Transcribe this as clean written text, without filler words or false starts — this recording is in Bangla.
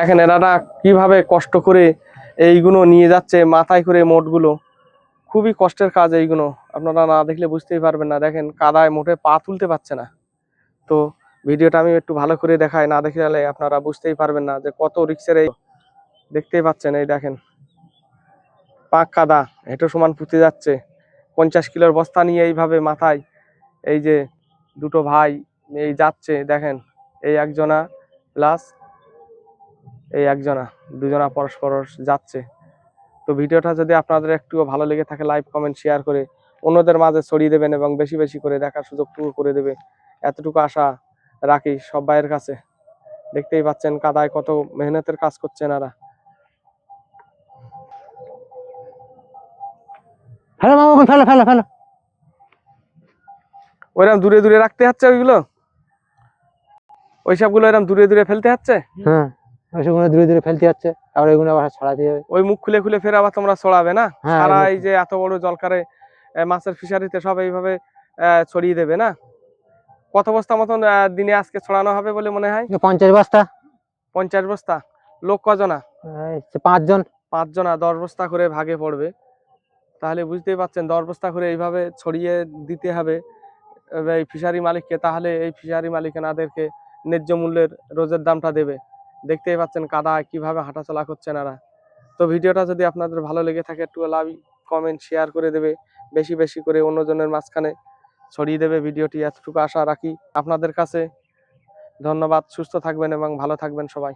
দেখেন এনারা কিভাবে কষ্ট করে এইগুলো নিয়ে যাচ্ছে মাথায় করে মোটগুলো। খুবই কষ্টের কাজ এইগুলো, আপনারা না দেখলে বুঝতেই পারবেন না। দেখেন কাদায় মোটে পা তুলতে পারছে না। তো ভিডিওটা আমি একটু ভালো করে দেখাই, না দেখলে আপনারা বুঝতেই পারবেন না যে কত রিক্সের। এই দেখতেই পাচ্ছেন, এই দেখেন পাক কাদা হেঁটো সমান পুঁতে যাচ্ছে। 50 কিলোর বস্তা নিয়ে এইভাবে মাথায় এই যে দুটো ভাই এই যাচ্ছে। দেখেন এই একজনা প্লাস এই একজনা, দুজনা পরস্পর যাচ্ছে। তো ভিডিওটা যদি আপনাদের একটুও ভালো লেগে থাকে লাইক কমেন্ট শেয়ার করে অন্যদের মাঝে ছড়িয়ে দেবেন এবং বেশি বেশি করে দেখার সুযোগটুকু করে দেবে, এতটুকু আশা রাখি সব ভাইয়ের কাছে। দেখতেই পাচ্ছেন কাদায় কত মেহনতের কাজ করছেন এরা। ফেলো মামা, ফেলো ফেলো ফেলো। ওইরকম দূরে দূরে রাখতে হচ্ছে ওইগুলো, ওই সবগুলো এরকম দূরে দূরে ফেলতে হচ্ছে। হ্যাঁ, ওইসবগুলো দূরে দূরে ফেলতে হচ্ছে, আর ওইগুলো আবার ছড়াতে হবে। ওই মুখ খুলে খুলে ফের আবার তোমরা ছড়াবে না? হ্যাঁ, সারা এই যে এত বড় জলকারে মাছের ফিশারিতে সব এইভাবে ছড়িয়ে দেবে না? কত বস্তা মতন দিনে আজকে ছড়ানো হবে বলে মনে হয়? 50 বস্তা। 50 বস্তা। লোক কজনা? 5 জন। 5 জনা 10 বস্তা করে ভাগে পড়বে। তাহলে বুঝতেই পাচ্ছেন 10 বস্তা করে এইভাবে ছড়িয়ে দিতে হবে এই ফিশারি মালিককে। তাহলে এই ফিশারি মালিক এনাদেরকে ন্যায্য মূল্যের রোজের দামটা দেবে। দেখতেই পাচ্ছেন কাদা কিভাবে হাঁটাচলা করছেন এরা। তো ভিডিওটা যদি আপনাদের ভালো লেগে থাকে একটু লাইক কমেন্ট শেয়ার করে দেবে, বেশি বেশি করে অন্যজনের মাঝখানে ছড়িয়ে দেবে ভিডিওটি, এতটুকু আশা রাখি আপনাদের কাছে। ধন্যবাদ। সুস্থ থাকবেন এবং ভালো থাকবেন সবাই।